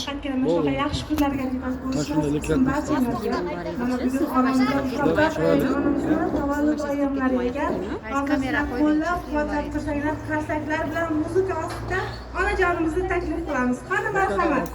faqatgina mana shunaqa yaxshi kunlarga ko'rishmaslik barchamizga. Mana bugun xonamizda tavallud ayyomlariga kamera qo'llab-quvvatlab tursanglar, qarsaklar bilan muzika ostida onajonimizni taklif qilamiz. Qani marhamat.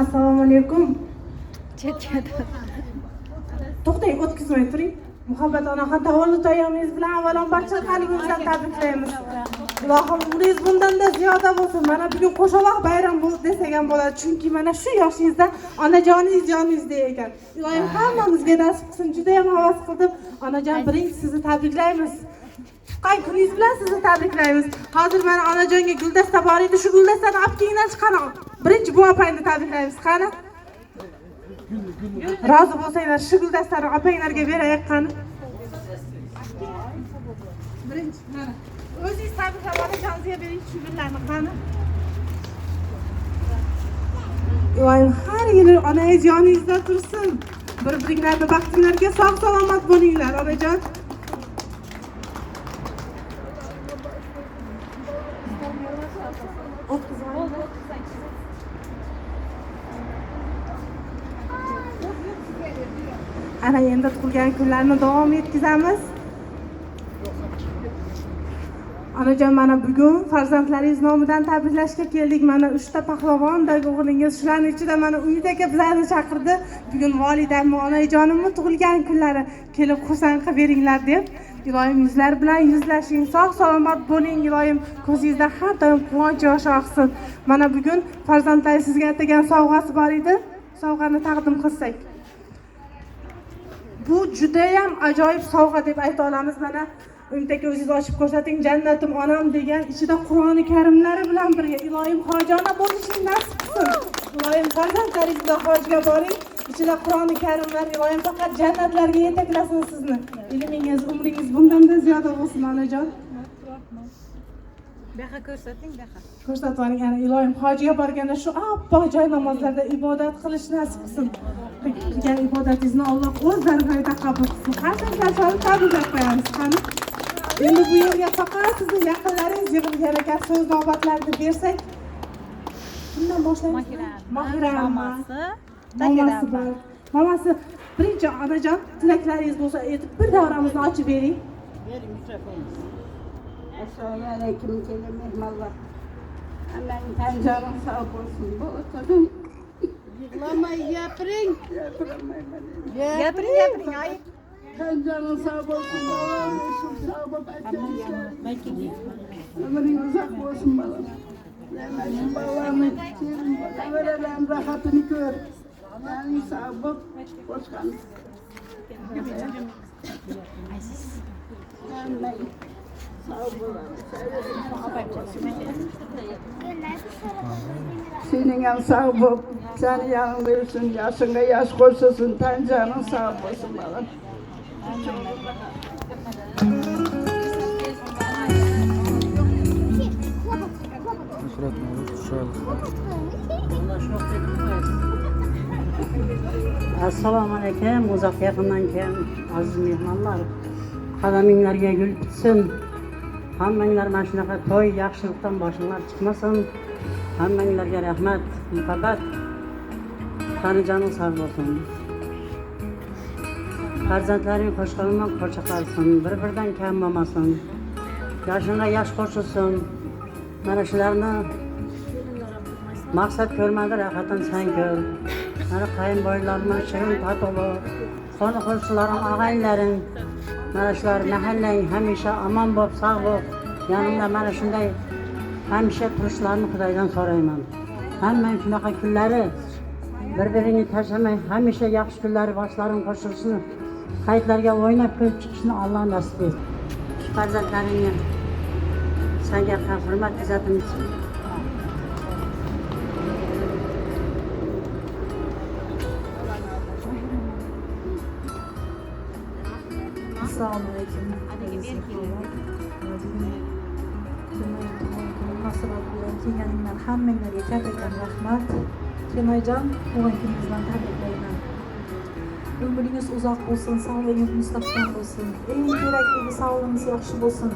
Assalomu alaykum. To'xtang, o'tkazmay turing. Muhabbat onaxon tavallud ayyomingiz bilan avvalambor qalbimizdan tabriklaymiz. Ilohim umringiz bundan-da ziyoda bo'lsin. Mana bugun qo'shaloq bayram bo'ldi desak ham bo'ladi. Chunki mana shu yoshingizda onajoningiz joningizdek ekan. Ilohim hammamizga nasib qilsin. Juda ham havas qildim. Onajon, birinchi sizni tabriklaymiz. Chiqqan kuningiz bilan sizni tabriklaymiz. Hozir mana onajonga guldasta bor edi. Shu guldastani olib kelinglar, chiqaring. Birinchi bu opangni tabriklaymiz. Qani? Rozi bo'lsanglar, shu guldastani opanglarga beraylik qani. Birinchi mana o'zingiz tabriklab onajoningizga bering shu gullarni qani. Ilohim har yili onangiz yoningizda tursin. Bir-biringlarni baxtinglarga sog' salomat bo'linglar onajon. Ana endi tug'ilgan kunlarni davom etkazamiz. Onajon, mana bugun farzandlaringiz nomidan tabriklashga keldik. Mana 3 ta pahlavondagi o'g'lingiz, shularning ichida mana Umid aka bizlarni chaqirdi. Bugun volidamni, onajonimni tug'ilgan kunlari, kelib xursand qilib beringlar deb. iloyim yuzlar bilan yuzlashing, sog' salomat bo'ling, iloyim ko'zingizda har doim quvonch yoshi oqsin. Mana bugun farzandlaringiz sizga atagan sovg'asi bor edi. Sovg'ani taqdim qilsak. Bu juda ham ajoyib sovg'a deb ayta olamiz. Mana Umidaka o'zingiz ochib ko'rsating, jannatim onam degan ichida Qur'oni Karimlari bilan birga iloyim hojona bo'lishing nasib qilsin. Iloyim farzandlaringizga hojga boring. İçinde Qur'oni Karimlar, iloyim faqat jannatlarga yetaklasin sizni. Ilmingiz, umringiz bundan da ziyoda bo'lsin onajon. Baqa ko'rsating, baqa. Ko'rsatvaring, ana iloyim hojiga borganda shu oppoq joy namozlarda ibodat qilish nasib qilsin. Qilgan ibodatingizni Alloh o'z dargohida qabul qilsin. Qancha sari tabriklar qo'yamiz. Qani? Endi bu yerga faqat sizning yaqinlaringiz yig'ilgan ekan, so'z navbatlarini bersak. Kimdan boshlaymiz? Mahira mamasi. Mamasi, birinchi onajon, tilaklaringiz bo'lsa aytib, bir davramizni ochib bering. Bering mikrofonni. Assalomu alaykum, kelin mehmonlar. Hammaning tan jonim sog' bo'lsin. Bu o'tiring. Yig'lamay gapiring. Gapiring, ay. Tan jonim sog' bo'lsin. Shu sog' bo'lib aytaylik. Umring uzoq bo'lsin bolam. Mana bolamni kelin rohatini ko'r. Yani sabık başkan. Senin yan sabık, sen yanılıyorsun, yaşına yaş koşuyorsun, tencerenin sabıksın bana. Assalomu alaykum, uzoq yaqindan kelgan aziz mehmonlar. Qadaminglarga gul bitsin. Hammanglar mana shunaqa to'y, yaxshilikdan boshinglar chiqmasin. Hammanglarga rahmat, muhabbat. Tanijonim sog' bo'lsin. Farzandlaring qo'shqo'rg'on qo'rcha qolsin, bir-biridan kam bo'lmasin. Yoshingga yosh qo'shilsin. Mana shularni maqsad ko'rmadi, rohatdan sen ko'r. Mana qayinboylarning shirin tatili, qoni qo'shnilarim, og'aynilaring, mana shular mahallang hamisha omon bo'lib, sog' bo'lib, yonimda mana shunday hamisha turishlarini Xudodan so'rayman. Hammang shunaqa kunlari bir-birini tashlamay, hamisha yaxshi kunlari boshlaring qo'shilishini, qaytlarga o'ynab ko'rib chiqishni Alloh nasib etsin. Farzandlaringga senga hurmat izotim. Assalomu alaykum. Munosabat bilan kelganinglar hammanglarga katta rahmat. Kemayjon, tug'ilgan kuningizdan tabriklayman. Umringiz uzoq bo'lsin, sog'ligingiz mustahkam bo'lsin. Eng kerakligi sog'ligingiz yaxshi bo'lsin.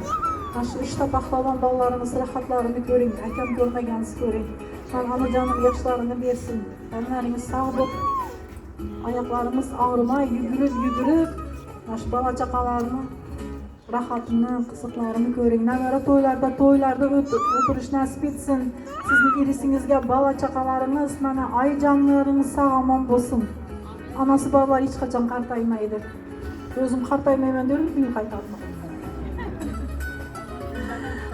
Mana shu 3 ta pahlavon bolalarimiz rohatlarini ko'ring, akam ko'rmagansiz ko'ring. Men onajonim yoshlarini bersin. Tanlaringiz sog' bo'lib, oyoqlarimiz og'rimay, yugurib Baş bola chaqalarni rohatini, qiziqlarini ko'ring. Navara to'ylarda o'tirish nasib etsin. Sizning irisingizga bola chaqalaringiz, mana oyijonlaringiz sog'-omon bo'lsin. Onasi bobolar hech qachon qartaymaydi. O'zim qartaymayman dedim, bugun qaytardim.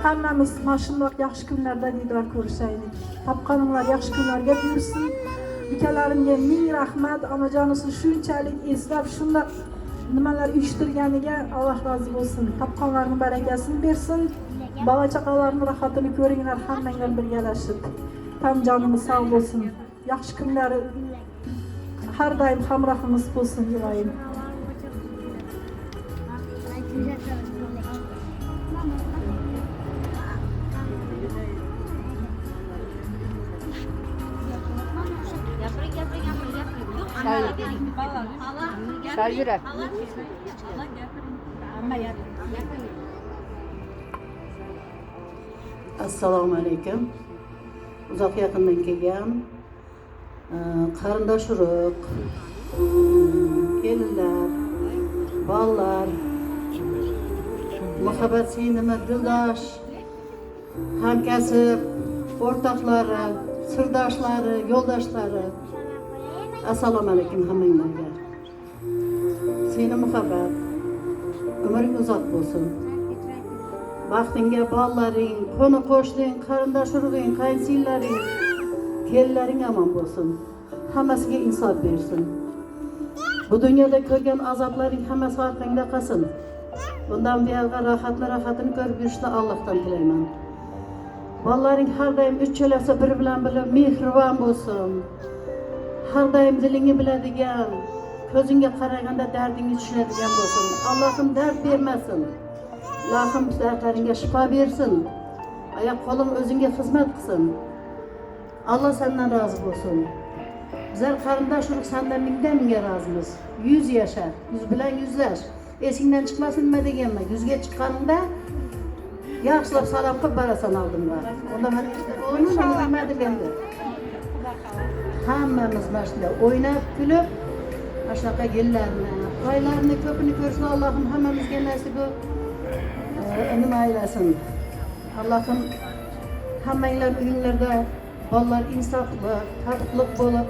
Hammamiz mana shunday yaxshi kunlarda diydor ko'rishaylik. Topqaninglar yaxshi kunlarga buyursin. Ukalarimga ming rahmat. Onajonisi shunchalik eslab, shunda nimalar uyushtirganiga Alloh rozi bo'lsin. Topqanlarning barakasini bersin. Bola chaqalarning rohatini ko'ringlar, hammanglar birgalashib. Tan jonimiz sog' bo'lsin. Yaxshi kunlari har doim hamrohimiz bo'lsin, iloyim. Şayıra. Assalomu alaykum. Uzoq yaqindan kelgan qarindosh urug', kelinlar, bolalar, muhabbat sinimi, dildosh, hamkasb, o'rtoqlari, sirdoshlari, yo'ldoshlari. Assalomu alaykum hammanglarga. Seni muhabbat, Ömrün uzak olsun. Vaktinge balların, konu koştuğun, karındaş urduğun, kayınsilerin, kellerin aman olsun. Hammasiga insaf bersin. Bu dünyada ko'rgan azoblaring hammasi orqangda qolsin. Bundan buyog'i rohatini ko'rib yurishni Allohdan tilayman. Bolalaring har doim uchalasi bir bilan mehribon bo'lsin. Har doim dilingni biladigan, ko'zingga qaraganda dardingni tushunadigan bo'lsin. Allohim dard bermasin. Ilohim dardlaringga shifo bersin. Oyoq qo'ling o'zingga xizmat qilsin. Allah senden razı olsun. Bizler qarindosh urug' senden mingga razımız. 100 yaşa, 100 bilan yüzlaş. Esinden çıkmasın nima deganman. 100ga chiqqaningda yaxshilab salom qilib barasan oldimga. Onda men nima degandim. Hammamiz mana shunday o'ynab kulib, mana shunaqa yillarni, oylarni ko'pini ko'rsin Allohim hammamizga nasib nima aylasin. Allohim hammanglar uyinglarda bolalar insofli, totliq bo'lib,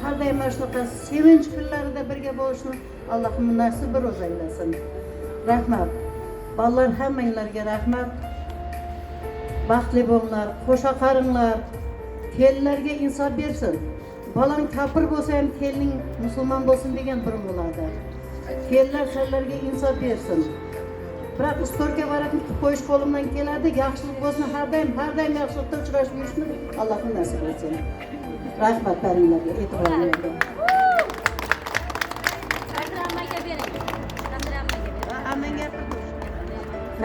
har doim mana shunaqa sevinch kunlarida birga bo'lishni Allohim nasib bir o'zi aylasin. Rahmat. Bolalar hammanglarga rahmat. Baxtli bo'linglar, qo'sha qaringlar. Kellarga insof bersin. Bolang kafir bo'lsa ham kelning musulmon bo'lsin degan bir bo'ladi. Kellar senlarga insof bersin. Biroq istorga barakni qo'yish qo'limdan keladi. Yaxshilik bo'lsin, har doim yaxshilikda uchrashib yurishni Allohim nasib etsin. Rahmatlaringlarga, e'tiborlaringlarga.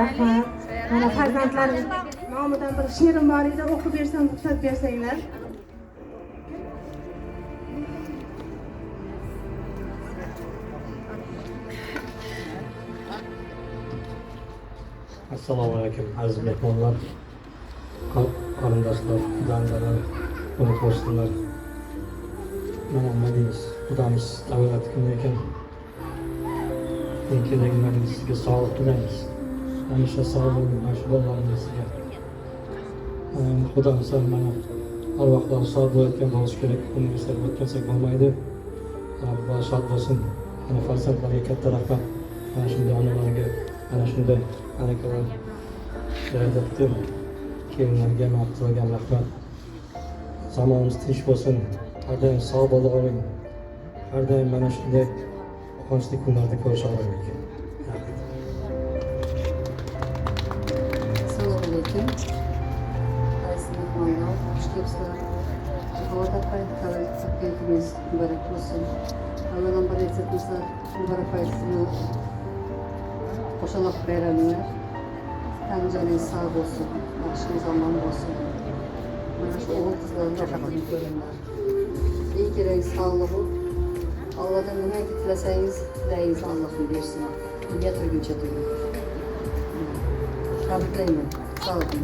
Rahmat. Mana farzandlarim nomidan bir she'rim bor edi, o'qib bersam, ruxsat bersanglar. Assalomu alaykum aziz mehmonlar, qarindoshlar, qudamlar, uni qo'shnilar. Mana madinamiz, Xudamiz tavallud kuni ekan. Kelganlaringiz sizga sog'lik tilaymiz. Hamisha sog' bo'ling, mana shu bolalaringizga. Xudamiz ham mana har vaqtlar sog' bo'layotgan bo'lishi kerak. Uni eslab o'tmasak bo'lmaydi. Alloh shod bo'lsin. Mana farzandlarga katta rahmat. Mana shunday onalarga, mana shunday anakalar yaratdi. Kelinlarga maqtilgan rahmat. Zamonimiz tinch bo'lsin. Har doim sog' bo'ling. Har doim mana shunday quvonchli kunlarda ko'risha olaylik. Assalomu alaykum. Aziz mehmonlar, xush kelibsizlar. Muborak kayfingiz muborak bo'lsin. Avvalambor aytsak, muborak paytini qo'shaloq bayramlar. Tan joningiz sog' bo'lsin, yaxshi zamon bo'lsin. Mana shu o'g'il qizlarga rahmat ko'ringlar. Eng keragi sog'liq. Allohdan nima tilasangiz, tilayingizni Allohim bersin. Niyat turguncha turing. Tabriklayman. Sağ olun.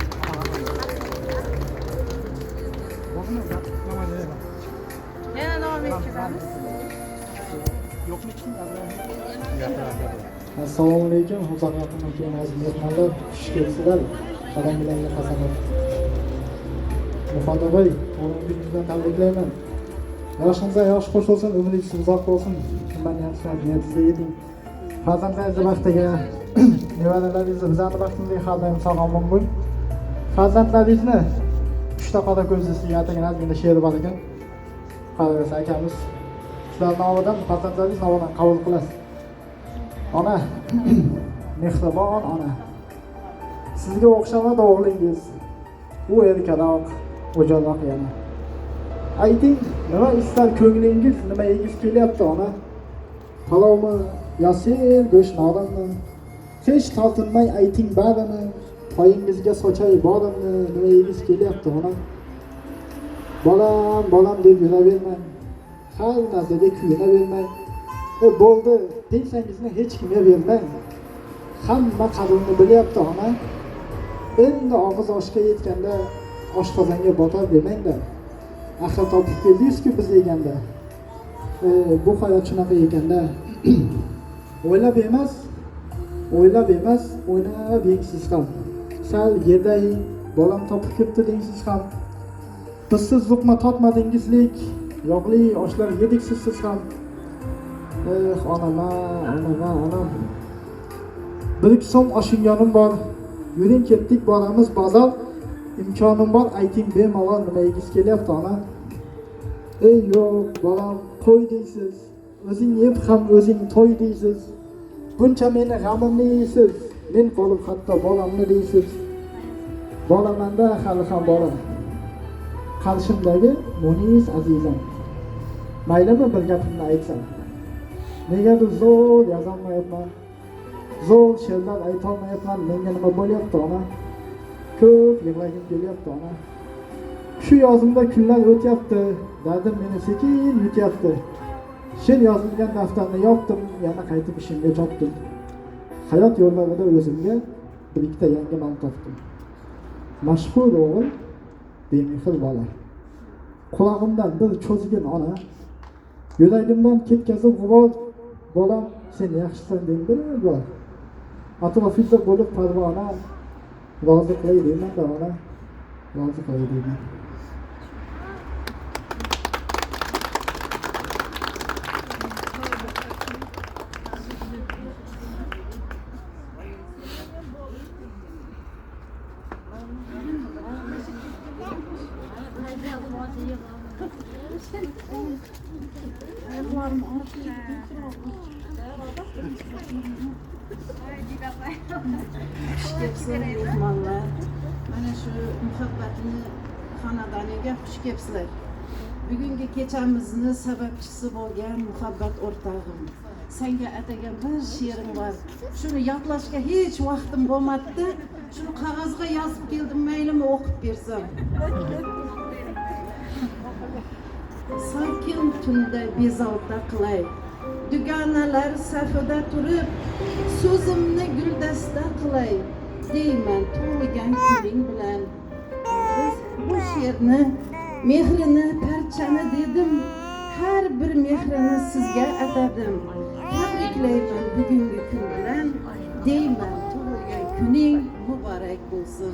Yana davom ettiramiz. Assalomu alaykum. Uzoq yaqindan keyin aziz mehmonlar, xush kelibsizlar. Qadam bilan qasamat. Muhammad Bey, o'g'lingizdan tabriklayman. Yoshingizga yosh qo'shilsin, umringiz uzoq bo'lsin. Shundan yaxshi niyatingizga yeting. Farzandlaringizni baxtiga, nevaralaringizni bizani baxtimizga har doim sog'-omon bo'ling. Farzandlaringizni uchta qora ko'zlisiga atagan ozgina she'r bor ekan. Qarasa akamiz shular nomidan farzandlaringiz nomidan qabul qilasiz. Ona, mehribon ona. Sizga o'xshamadi o'g'lingiz. U erkaroq, o'joqroq yana. Ayting, nima istar ko'nglingiz, nima yegiz kelyapti ona? Palovmi, yasir, go'sht norinmi? Hech tortinmay ayting barini, poyingizga sochay borimni, nima yegiz kelyapti ona? Bolam deb yuravermang. Har narsaga kuyunavermang. Bo'ldi, pensiyangizni hech kimga bermang. Hamma qadrini bilyapti ona. Endi og'iz oshga yetganda oshqozonga botar demangda. Axir topib keldingiz-ku biz yeganda. Bu hayot shunaqa ekanda. O'ylab emas, o'ynab yengsiz ham. Sal yerdaying, bolam topib ketdi deysiz ham. Bizsiz luqma totmadingizlik, yog'li oshlar yedik siz ham. Onam. Bir ikki so'm oshinganim bor. Yuring ketdik, boramiz bozor. İmkonim bor, ayting bemalol nima yegiz kelyapti ona. Ey yo'q, bolam, qo'y deysiz. O'zing yeb ham o'zing to'y deysiz. Buncha meni g'amimni yeysiz. Men qolib hatto bolamni deysiz. Bolamanda hali ham bolam. Qarshimdagi Munis azizam. Maylimi bir gapimni aytsam. Negadir zo'r yozolmayapman. Zo'r she'rlar aytolmayapman. Menga nima bo'lyapti ona? Ko'p yig'lagim kelyapti ona. Shu yozimda kunlar o'tyapti. Dardim meni sekin yutyapti. She'r yozilgan daftarni yopdim, yana qaytib ishimga chopdim. Hayot yo'llarida o'zimga bir ikkita yangi nom topdim. Mashhur o'g'il, bemehr bola. Qulog'imdan bir cho'zgin ona. Yuragimdan ketkazib g'ubor, bolam sen yaxshisan deydi bor. Atrofingda bo'lib parvona, rozi qilay deyman da ona, rozi qilay deyman. Xushkepsizlar mehmonlar. Mana shu muhabbatni xonadoniga xush kelibsizlar. Bugungi kechamizni sababchisi bo'lgan muhabbat o'rtog'im. Senga atagan bir she'rim bor. Shuni yodlashga hech vaqtim bo'lmadi. Shuni qog'ozga yozib keldim, maylimi o'qib bersam. Sakin tunda bezovta qilay. Dugonalar safida turib, so'zimni guldasta qilay. Deyman tug'ilgan kuning bilan. Bu she'rni, mehrini, parchani dedim. Har bir mehrini sizga atadim. Tabriklayman bugungi kun bilan. Deyman tug'ilgan kuning muborak bo'lsin.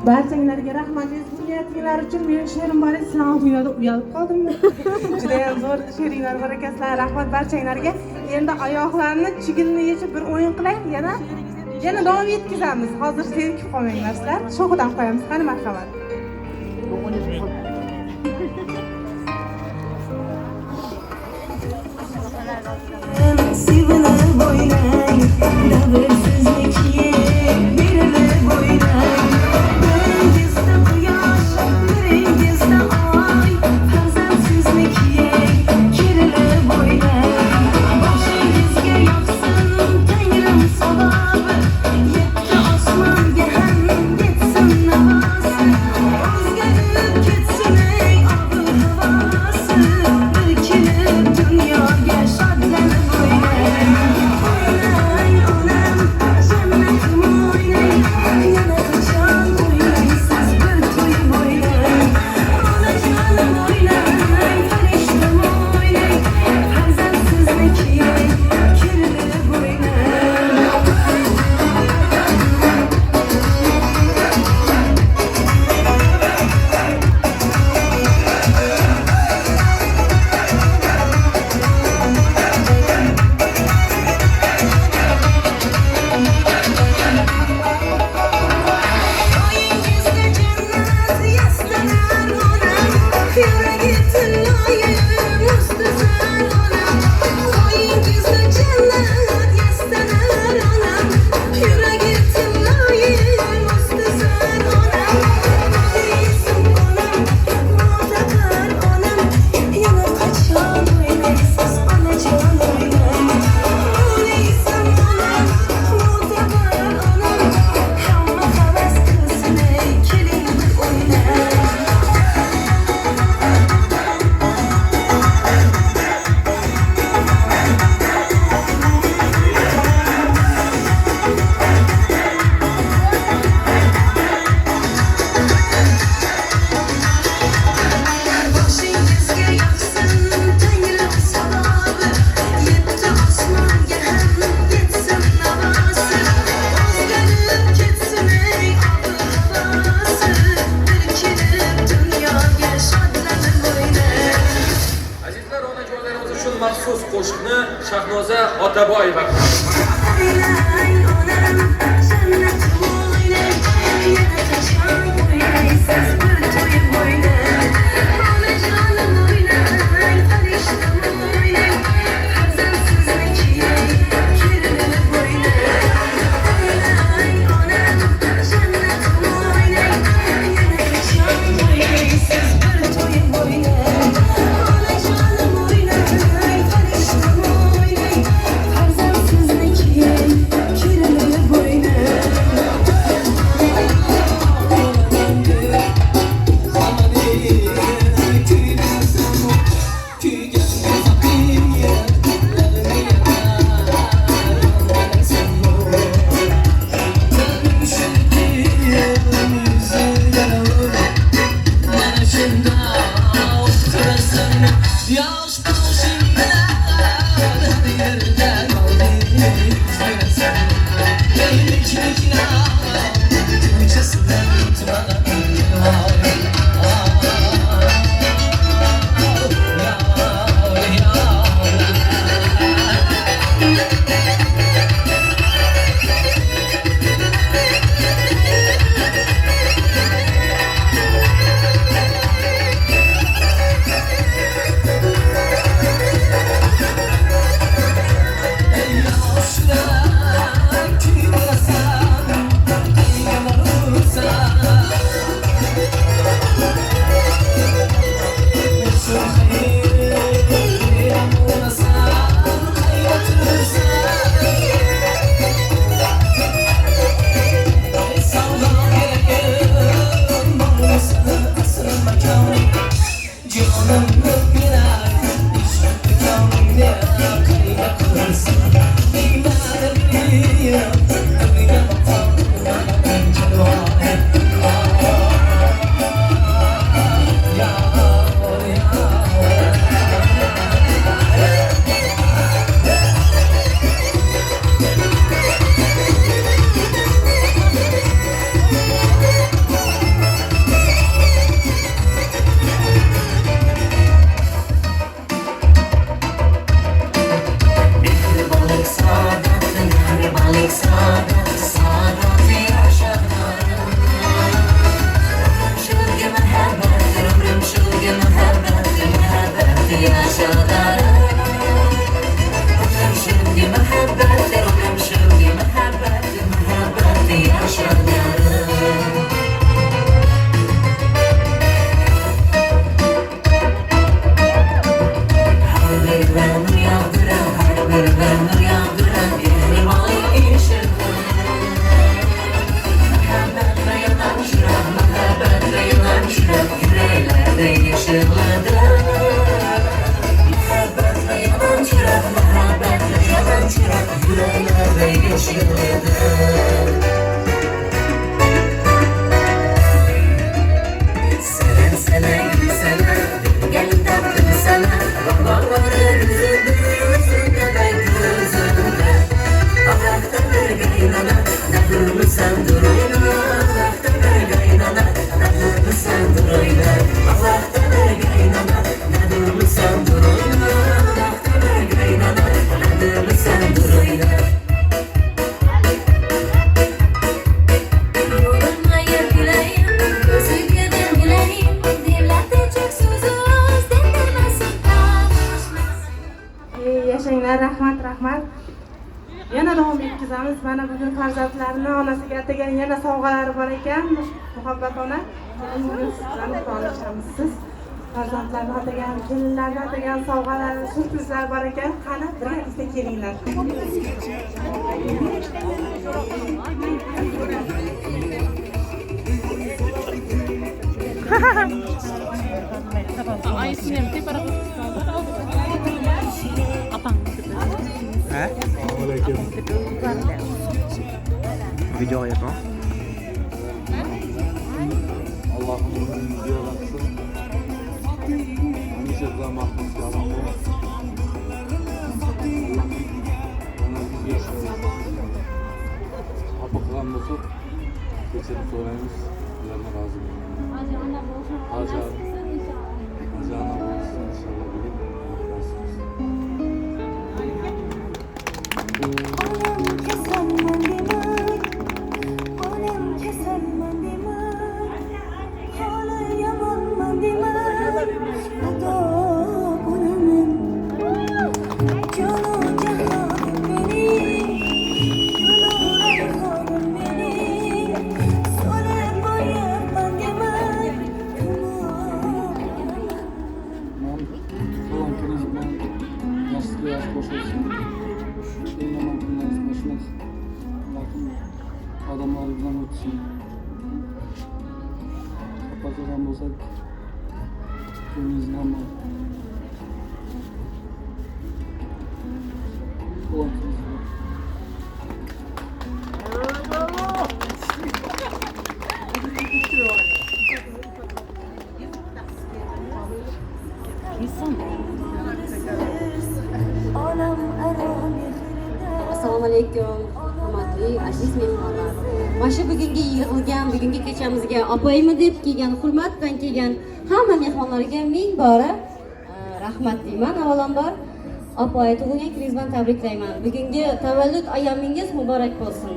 Barchanglarga rahmat. Niyatinglar uchun mening she'rim bor edi, sizlarning dunyoda uyalib qoldimmi? Juda ham zo'r she'ringlar bor ekansizlar. Rahmat barchanglarga. Endi oyoqlarni chigilni yechib bir o'yin qilay, yana davom etkazamiz. Hozir zerikib qolmanglar sizlar. Sho'xidan qo'yamiz. Qani marhamat. Seviler boylay, daversizlik ye, biriler boylay. Dengizde quyosh, dengizde ay, farzandsizlik ye, kiriler boylay. Boshingizga yoqsin Tangrim sabab, yetti osmonga ham yetsin nafas. O'zgarib ketsin maxsus qo'shiqni Shahnoza Otaboyeva. Rahmat. Yana davom etkazamiz. Mana bugun farzandlarini onasiga atagan yana sovg'alari bor ekan. Muhabbat ona, bugun sizlarni qutlaymiz. Siz farzandlarni atagan, kelinlarni atagan sovg'alar, surprizlar bor ekan. Qani, birgalikda kelinglar. Ay, sinemte para Video yapma. Allah'ın ömrünü yaratsın. Hamisha bilan mahfuz qaling. Xafa qilgan bo'lsak, kechirim so'raymiz. Ulardan rozi bo'lmaymiz. Hoji ona bo'lsin inshaalloh bugun nasib etsin. yosh qo'shilsin. Eng yomon kunlarimiz boshimiz. Yaqin odamlar bilan o'tsin. Xafazadan bo'lsak, ko'nglingizni hamma quvonchingizga. Assalomu alaykum, hurmatli aziz mehmonlar. Mana shu bugungi yig'ilgan, bugungi kechamizga opaymi deb kelgan, hurmatdan kelgan hamma mehmonlarga ming bora rahmat deyman. Avvalambor opay tug'ilgan kuningiz bilan tabriklayman. Bugungi tavallud ayyomingiz muborak bo'lsin.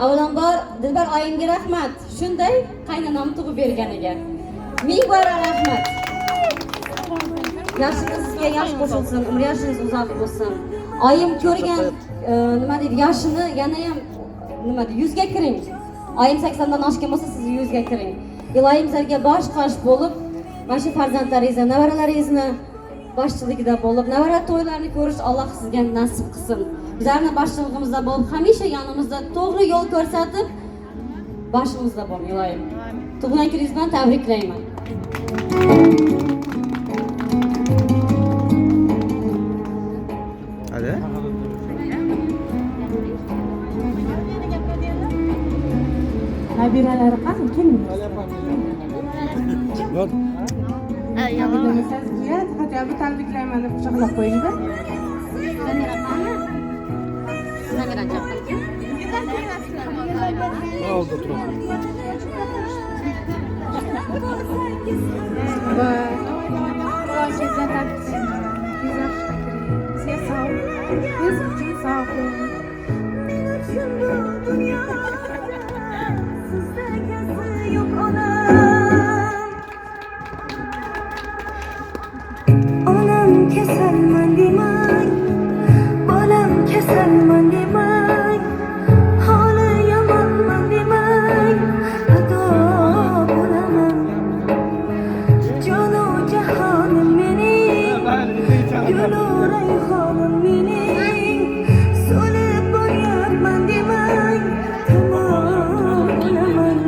Avvalambor Dilbar oyimga rahmat. Shunday qaynonam tug'ib berganiga. Ming bora rahmat. Yoshingiz sizga yosh qo'shilsin, umr yoshingiz uzoq bo'lsin. Oyim ko'rgan nima deydi, yoshini yana ham nima deydi, 100 ga kiring. Oyim 80 dan oshgan bo'lsa, siz 100 ga kiring. Iloyim sizlarga bosh qosh bo'lib, mana shu farzandlaringizni, nevaralaringizni boshchiligida bo'lib, nevara to'ylarini ko'rish Alloh sizga nasib qilsin. Bizlarni boshchiligimizda bo'lib, hamisha yonimizda to'g'ri yo'l ko'rsatib, boshimizda bo'ling, iloyim. Tug'ilgan kuningiz bilan tabriklayman. Ada? Nabiralari qani? Keling. Bor. Hadi bir tabriklayman deb quchoqlab qo'ying-da. Oldi turib. Onam kasalman demang, bolam kasalman demang, holi yomonman demang, xato bo'laman. Jonu jahonim mening, gulu rayhonim mening, so'lib boryapman demang, tamom bo'laman.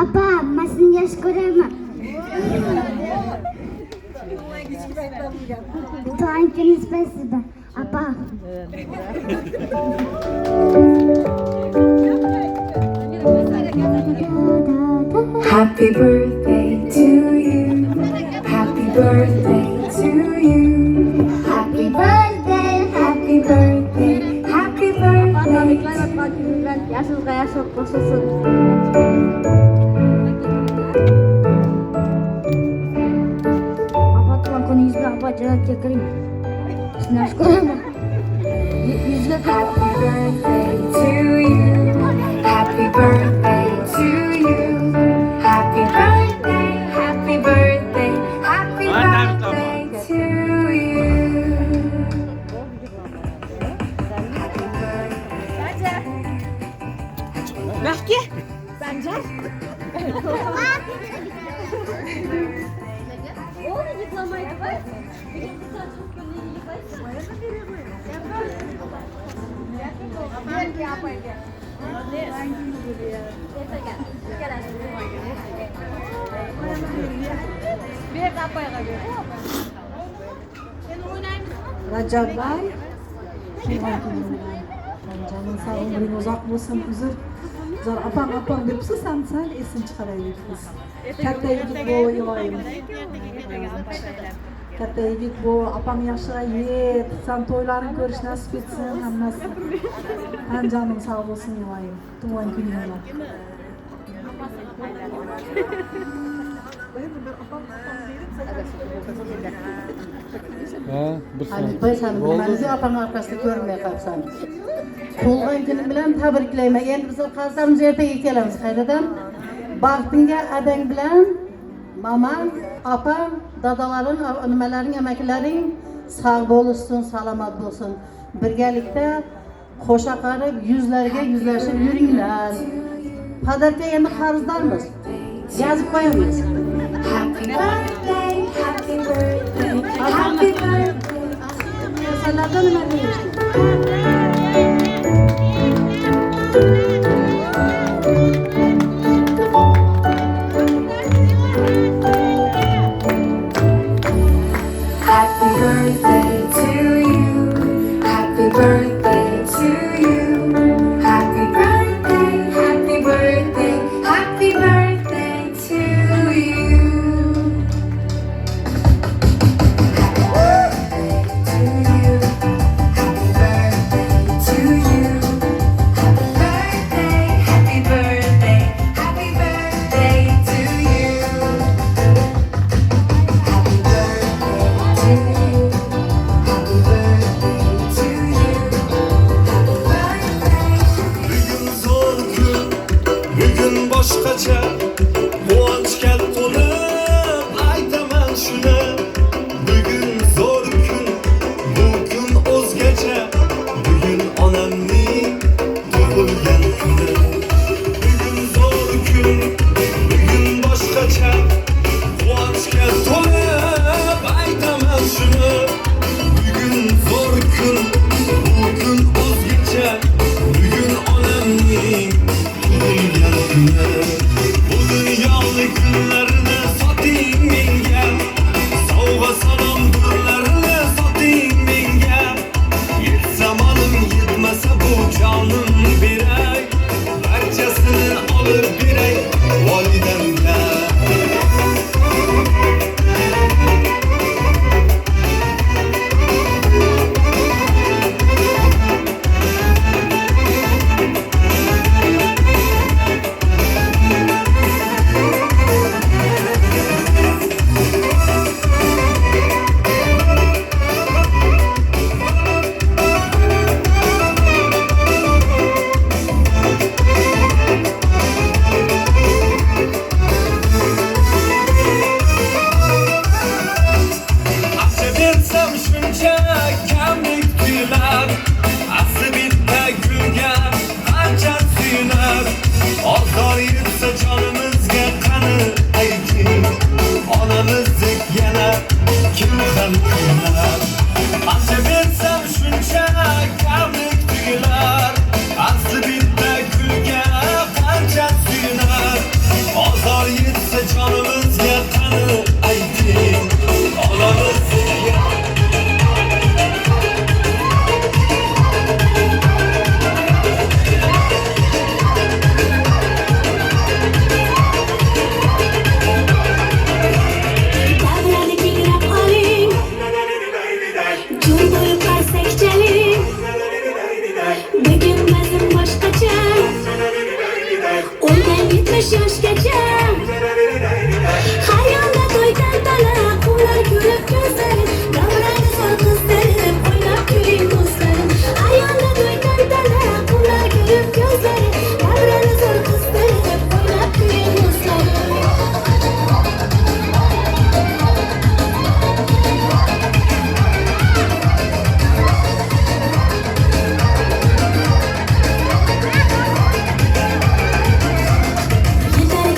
Apa, masih yaş koyamam. Tuhan kini spesial. Apa? Happy birthday to you. Happy birthday to you. Happy birthday, happy birthday, happy birthday. Yaşınızga yaşap qo'shilsin. Apa tuan kuningiz bilan apa jannatga kiring. Sizni yaxshi ko'raman. Happy birthday to you. Happy birthday to you. Happy birthday, happy birthday, happy birthday to you. Happy birthday. Mahki. Sancar. Oğlum yıklamaydı bak. Benim bu saat çok kötü Rajabay. Canın sağ olun, uzak bo'lsin, uzr. Zor apam debsiz, sen esin chiqaraylik biz. Katta yigit bu, iloyim. Katta yigit bu, apam yaxshi yet, sen to'ylarini ko'rish nasib etsin, hammasi. Ham jonim sog' bo'lsin, iloyim. Tug'ilgan kuning bilan. Alibay sen bilmenizi apam arkasında görmeye kalksan. Tug'ilgan kuning bilan tabriklayman. Endi biz qazamiz ertaga kelamiz qayerdan? Baxtingga adang bilan mamam, opam, dadalaring, nimalaring, amaklaring sağ bo'lsin, salomat bo'lsin. Birgalikda qo'sha qarib, yuzlarga yuzlashib yuringlar. Padarka endi qarzdormiz. Yozib qo'yamiz. Happy birthday, happy birthday, happy birthday. Masalada nima deyishdi? Happy birthday to you. Happy birthday to you. Happy birthday, happy birthday, happy birthday to you. Happy birthday to you. Happy birthday to you. Happy birthday, happy birthday, happy birthday to you. Happy birthday to you. Happy birthday to you. Happy birthday. Bugün zor gün, bugün boshqacha quvonchga to'lib aytaman shuni. Bugün zo'r kun, bu kun o'zgacha. Bugün onamning tug'ilgan kuni. Bugün zo'r kun, bugün boshqacha quvonchga to'lib aytaman shuni. Bugün zo'r kun, bu kun o'zgacha. Bugün onamning tug'ilgan kuni. Bu dunyolik kunlarni soting menga, sovg'a salom gullarni soting menga. Yetsa molim, yetmasa bu jonim beray, barchasini olib beray volidamga. Asli bersam shuncha kamlik tuyular, asli bitta gulga qancha suyunar. Ozor yetsa jonimizga qani ayting, onamizdek yana kim ham kuylar. Asli bersam shuncha kamlik tuyular, asli bitta gulga qancha suyunar. Ozor yetsa jonimizga qani ayting, onamizdek yana Davrani kengroq oling, joy bo'lib qarsak chaling. Bugun vazn boshqacha, o'ydan 70 yoshgacha. Xayolda to'y tantana, quvlar kulib ko'zlaring. Davrani zo'r qizdirib, o'ynab kuling do'stlarim. Xayolda to'y tantana, quvlar kulib ko'zlaring. Davrani zo'r qizdirib, o'ynab kuling do'stlarim. Yetar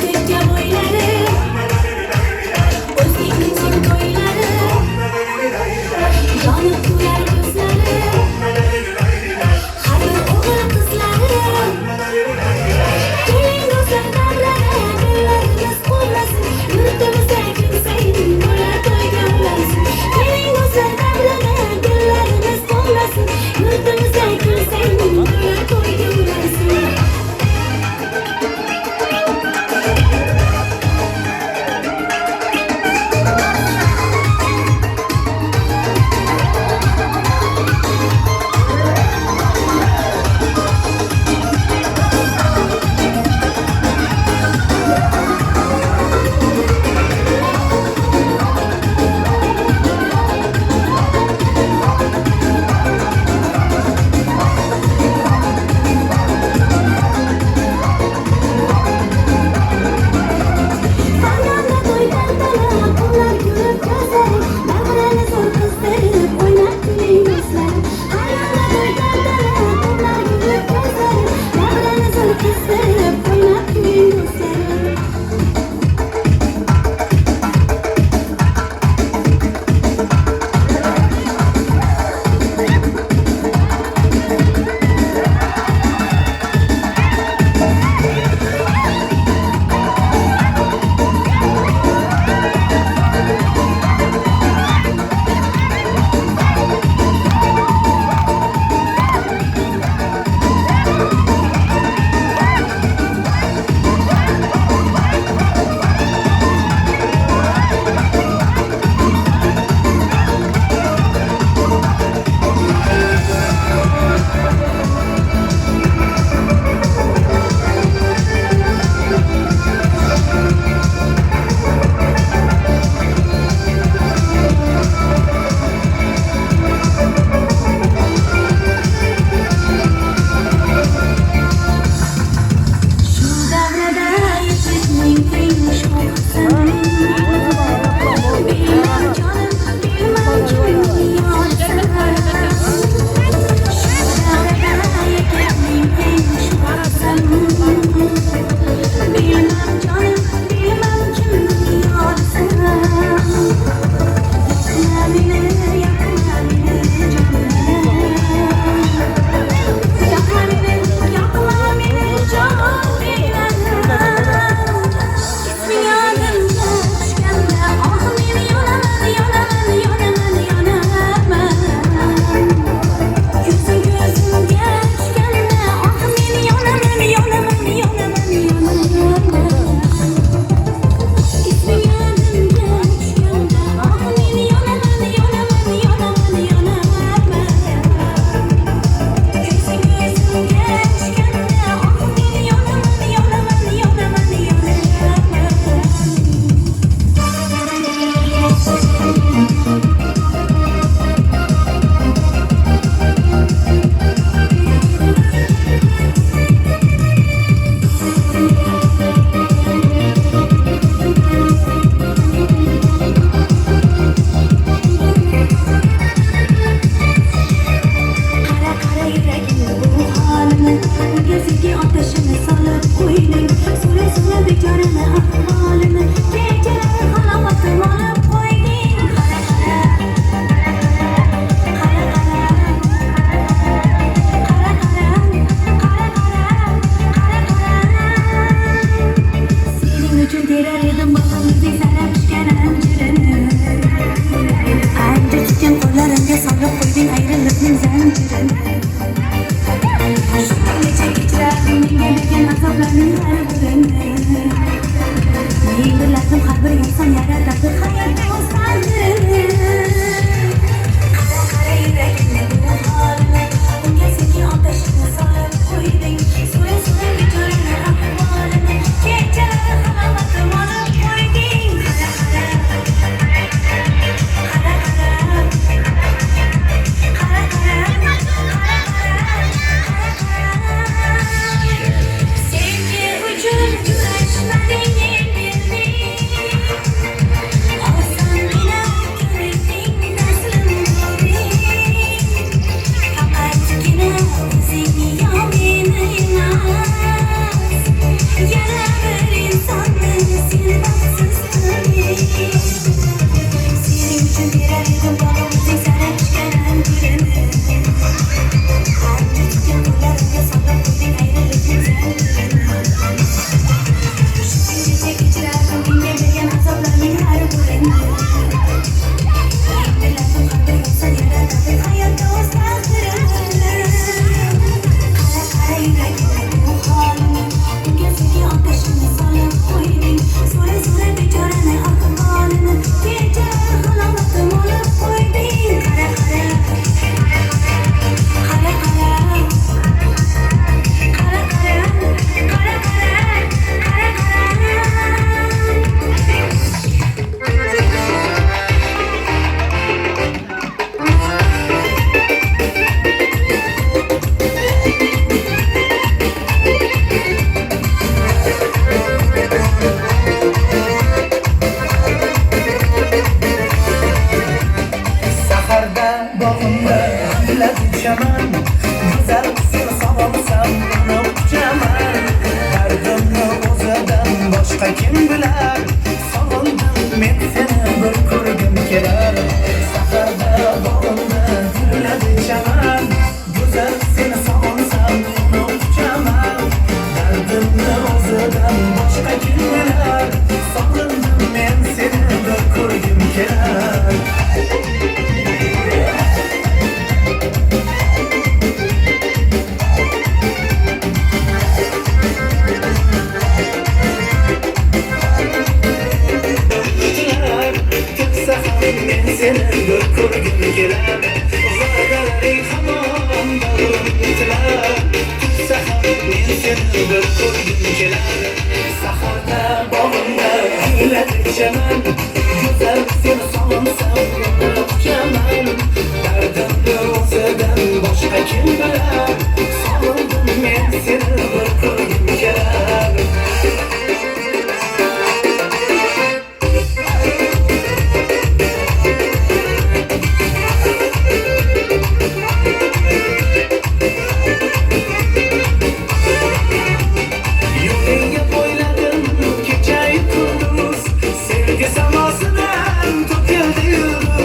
Sevgi samasından tut yıldız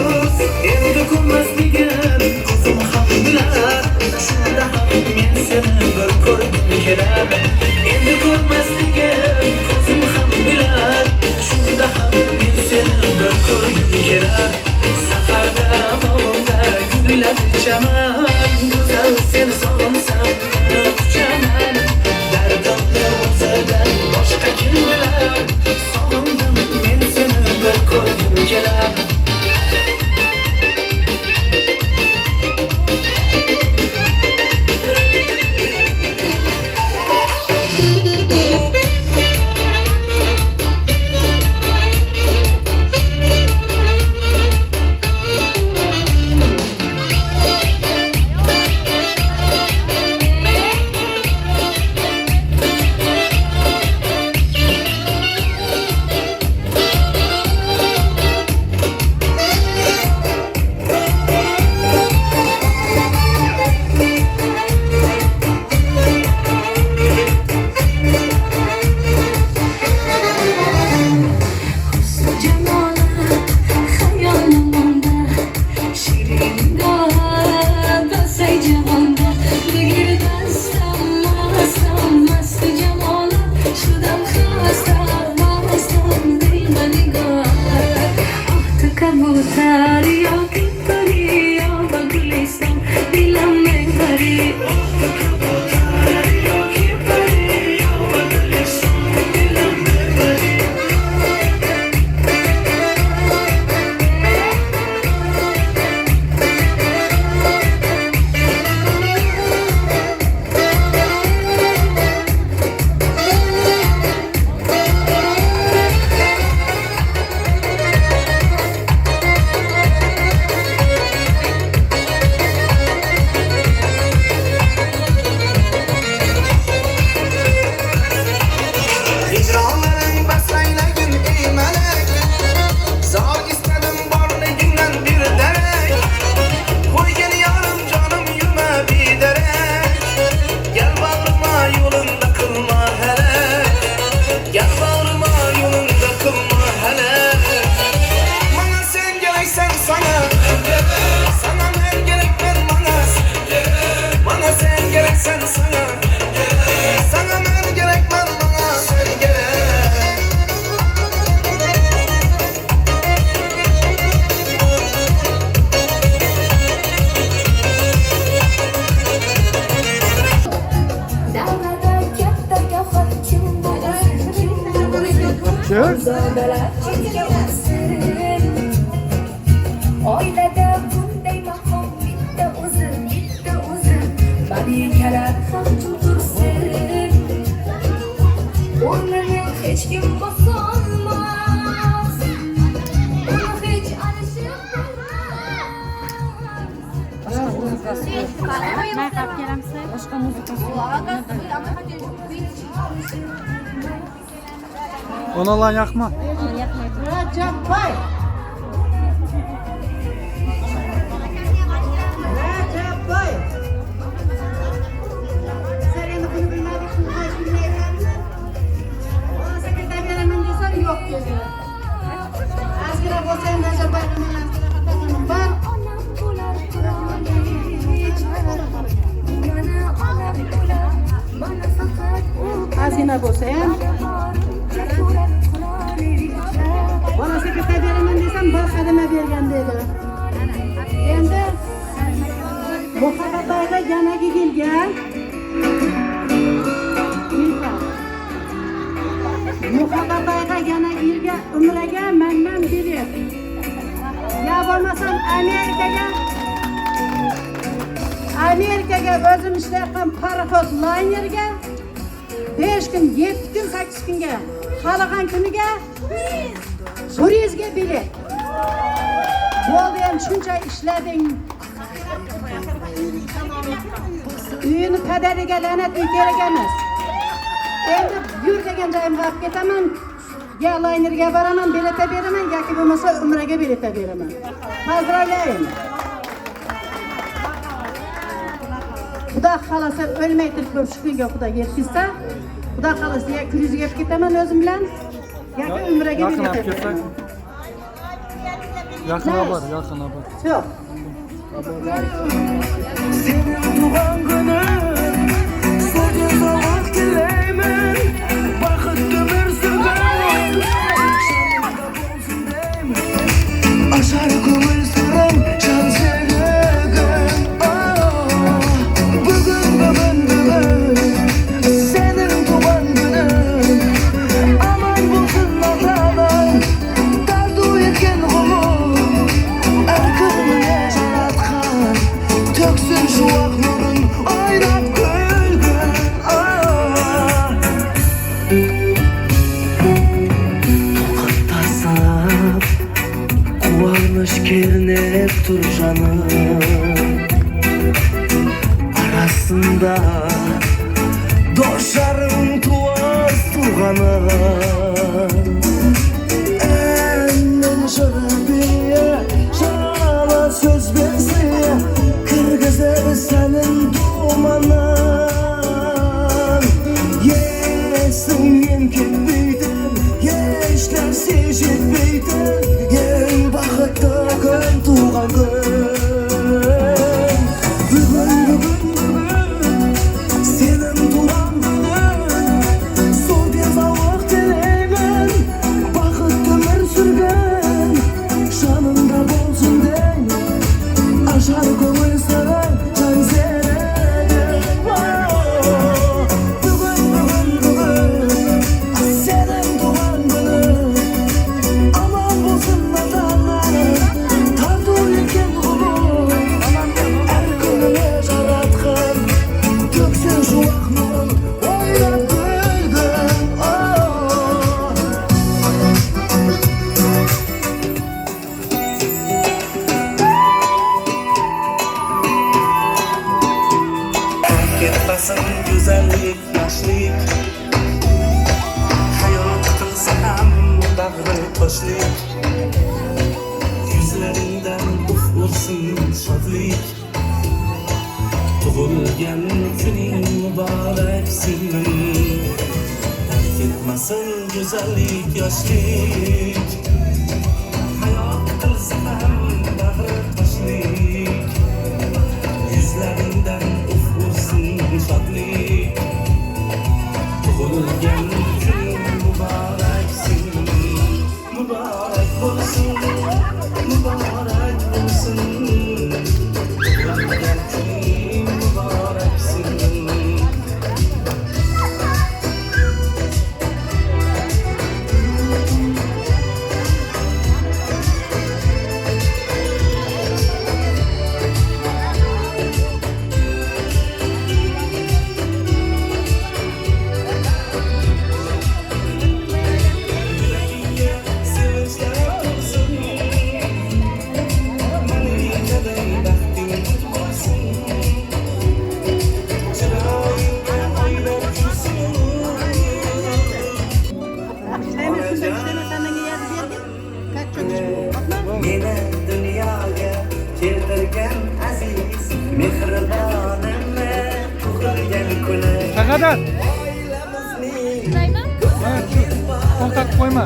Sana men gerekmen bana sen gereksen sana. Sana men gerekmen bana sen gerek. Davrada katta gavhar kimda o'zing, Zodalar chetga o'tsin. Oilada bunday maqom bitta o'zi, malikalar ham tursin. O'rnini hech kim bosolmas, uni hech alishib Onalar yoqma. Rajabboy. Rajabboy. Sen endi buni bilmadingmi? Hech bilmaysanmi? Ona sekretar beraman desam yo'q dedi. Azgina bo'lsa ham Rajabboy bilan xatonim bor. onam bo'lar qurollik. Mana onam bo'lar, mana faqat u Azgina bo'lsa ham ona sekretar beraman desam bir xadima bergan dedi. Endi muhabbatlarga yanaga kelgan. Muhabbatlarga yana yilga umraga mendan bilet. Ya bo'lmasam Amerikaga o'zim ishlayotgan parxod laynerga 5 kun, 7 kun, 8 kunga, xalagan kuniga 100 ga bilet. Bo'ldi ham shuncha ishlading. Uyini padariga la'nat kerak emas. Endi yur degan joyimga olib ketaman. Ya laynerga boraman, bilet beraman, yoki bo'lmasa umraga bilet beraman. Pozdravляем. Xudo xolasa o'lmay turib shu kunga Xudo yetkizsa, Xudo xolasa ya Kruizga olib ketaman o'zim bilan, yoki umraga bilet beraman. Yaqin bor, yaqin bor. Yo'q. Senin tuğan günün Soğuk soğuk dileğimin Bakıttı bir sürgün Şanlıkta bolsun deyim Aşar kumul sıram Şan sevgin Bugün Senin tuğan günün Aman bulsun Allah'dan Dardu yetken kulum Erkını yaşatkan Töksün şu ak nurun Oynap gülgün Tokatasam Kuvarmış kernep dur canım Arasında Doşarım tuvaz tuğanım Ennen şarabiye Şala söz bensiye Kırgızer senin dumanın Yesin yemkin büyüdün Yeşler seçip büyüdün Yen bakıtta gün tuğan gün Bugün Senin tuğan günün Son bir zavak dileğimin Bakıt ömür sürgün Şanında bolsun deyim Aşar koyun saray can seredim Bugün Senin tuğan günün Aman bolsun nadanlar Tardu yeken kulum Erkününe jaratkan Töksün şu aknın Oynap gülgün Ketmesin güzellik, yaşlık Hayat kılsa hem bağrı taşlık Yüzlerinden ufursun şadlık Tug'ilgan kuning muboraksin Terk etmasin go'zallik, yoshlik Hayot qilsa ham bag'ri mehribonimni tug'ilgan kuni. Chaqadan. Oilamizning To'xtatib qo'yma.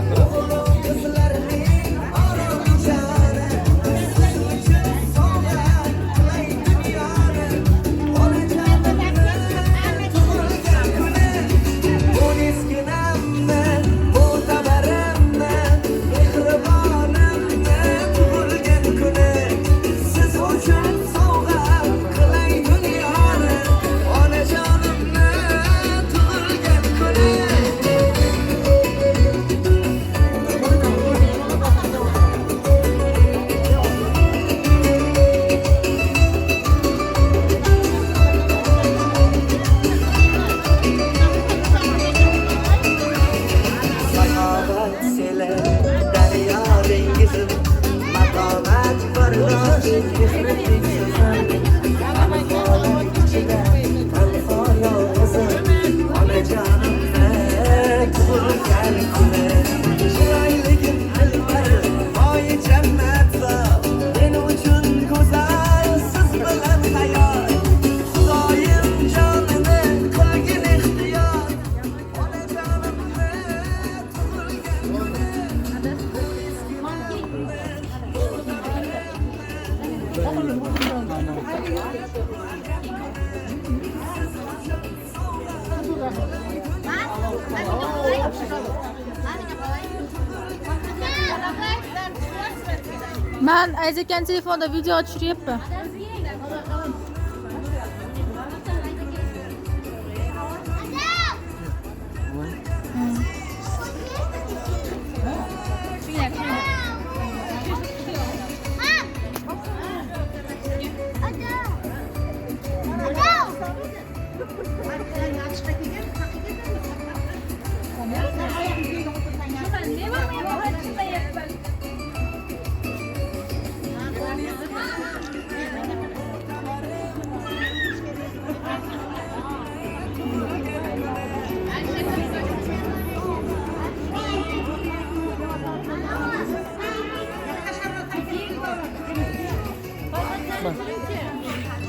Ben Ayzekan telefonda video tushiryapman.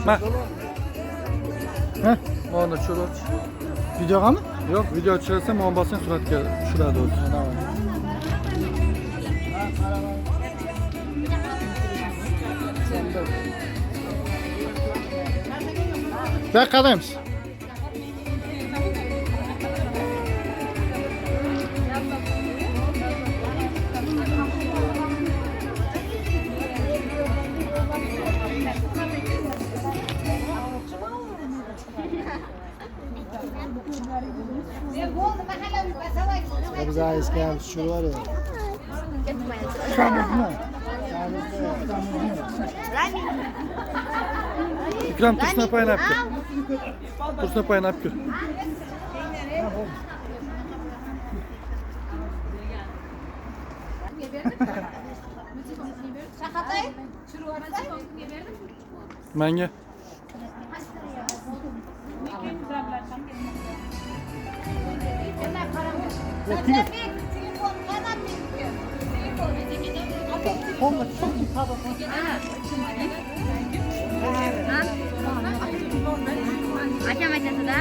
Bak. Mana tushirib. Videomi? Yo'q, video tushirsa, men bosing suratga tushiradi o'zi. Bak qaraymiz. Biz eski ham tushirib var ya. İkram tursuna paynap gir. Tursuna paynap gir. Menge. Akam aytadi-da,